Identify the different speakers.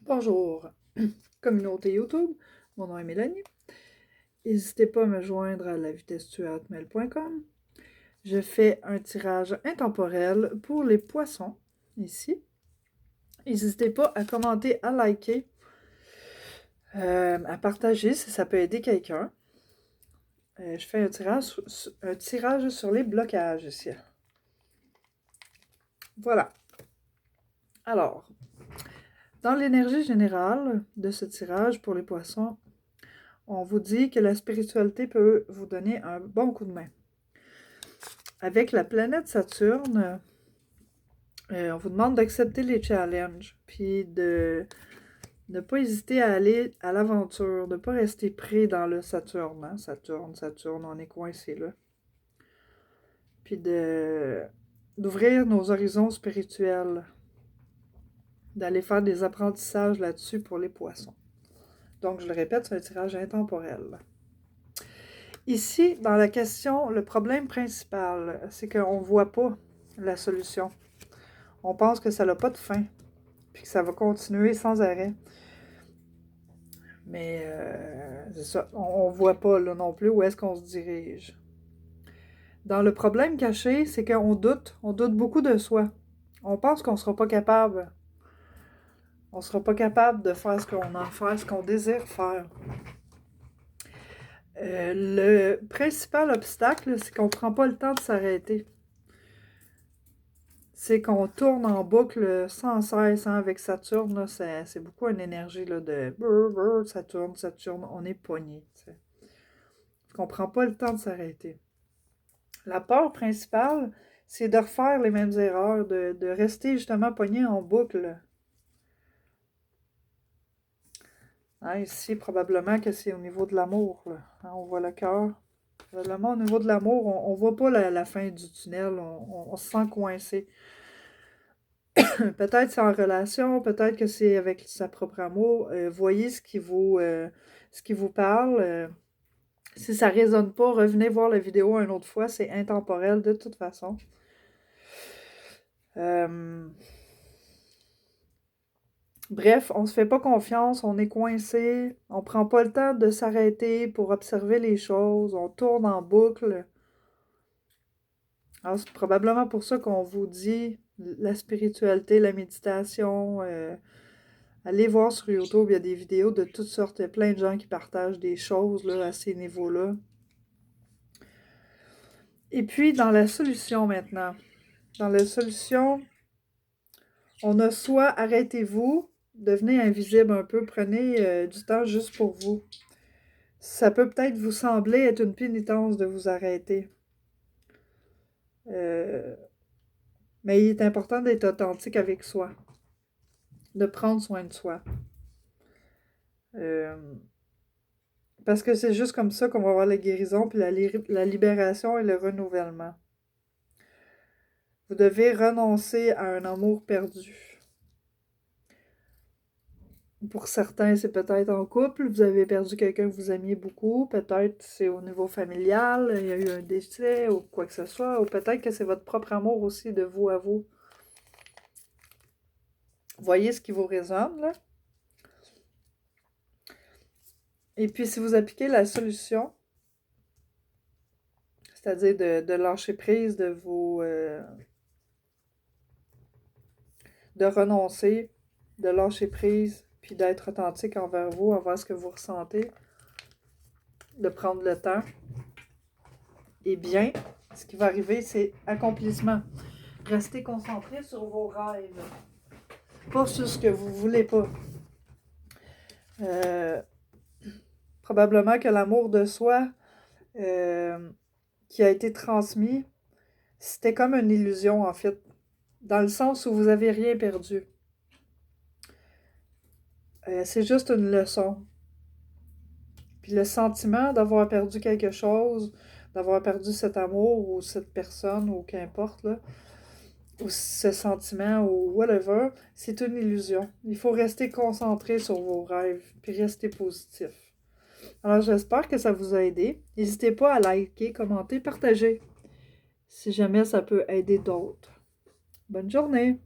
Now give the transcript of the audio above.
Speaker 1: Bonjour, communauté YouTube, mon nom est Mélanie. N'hésitez pas à me joindre à lavitessetue@mail.com. Je fais un tirage intemporel pour les poissons, ici. N'hésitez pas à commenter, à liker, à partager si ça peut aider quelqu'un. Je fais un tirage sur les blocages ici. Voilà. Alors, dans l'énergie générale de ce tirage pour les poissons, on vous dit que la spiritualité peut vous donner un bon coup de main. Avec la planète Saturne, on vous demande d'accepter les challenges, puis de ne pas hésiter à aller à l'aventure, de ne pas rester pris dans le Saturne. Hein? Saturne, on est coincé là. Puis d'ouvrir nos horizons spirituels, d'aller faire des apprentissages là-dessus pour les poissons. Donc, je le répète, c'est un tirage intemporel. Ici, dans la question, le problème principal, c'est qu'on ne voit pas la solution. On pense que ça n'a pas de fin, puis que ça va continuer sans arrêt. Mais c'est ça, on ne voit pas là non plus où est-ce qu'on se dirige. Dans le problème caché, c'est qu'on doute. On doute beaucoup de soi. On pense qu'on ne sera pas capable. On ne sera pas capable de faire ce qu'on désire faire. Le principal obstacle, c'est qu'on ne prend pas le temps de s'arrêter. C'est qu'on tourne en boucle sans cesse hein, avec Saturne. C'est beaucoup une énergie là, de Saturne, on est pogné. On ne prend pas le temps de s'arrêter. La peur principale, c'est de refaire les mêmes erreurs, de rester justement pogné en boucle. Hein, ici, probablement que c'est au niveau de l'amour. Hein, on voit le cœur. Probablement au niveau de l'amour, on ne voit pas la fin du tunnel. On se sent coincé. Peut-être c'est en relation, peut-être que c'est avec sa propre amour. Voyez ce qui vous parle. Si ça ne résonne pas, revenez voir la vidéo une autre fois. C'est intemporel de toute façon. Bref, on ne se fait pas confiance, on est coincé, on ne prend pas le temps de s'arrêter pour observer les choses, on tourne en boucle. Alors, c'est probablement pour ça qu'on vous dit la spiritualité, la méditation. Allez voir sur YouTube, il y a des vidéos de toutes sortes, il y a plein de gens qui partagent des choses là, à ces niveaux-là. Et puis, dans la solution maintenant, dans la solution, on a soit arrêtez-vous, devenez invisible un peu, prenez du temps juste pour vous. Ça peut peut-être vous sembler être une pénitence de vous arrêter. Mais il est important d'être authentique avec soi, de prendre soin de soi. Parce que c'est juste comme ça qu'on va avoir la guérison, puis la libération et le renouvellement. Vous devez renoncer à un amour perdu. Pour certains, c'est peut-être en couple, vous avez perdu quelqu'un que vous aimiez beaucoup, peut-être c'est au niveau familial, il y a eu un décès ou quoi que ce soit, ou peut-être que c'est votre propre amour aussi de vous à vous. Voyez ce qui vous résonne, là. Et puis, si vous appliquez la solution, c'est-à-dire de lâcher prise, de renoncer, de lâcher prise, puis d'être authentique envers vous, envers ce que vous ressentez, de prendre le temps, eh bien, ce qui va arriver, c'est accomplissement. Restez concentré sur vos rêves, pas sur ce que vous voulez pas. Probablement que l'amour de soi qui a été transmis, c'était comme une illusion en fait, dans le sens où vous n'avez rien perdu. C'est juste une leçon. Puis le sentiment d'avoir perdu quelque chose, d'avoir perdu cet amour ou cette personne ou qu'importe, là, ou ce sentiment ou whatever, c'est une illusion. Il faut rester concentré sur vos rêves, puis rester positif. Alors j'espère que ça vous a aidé. N'hésitez pas à liker, commenter, partager, si jamais ça peut aider d'autres. Bonne journée!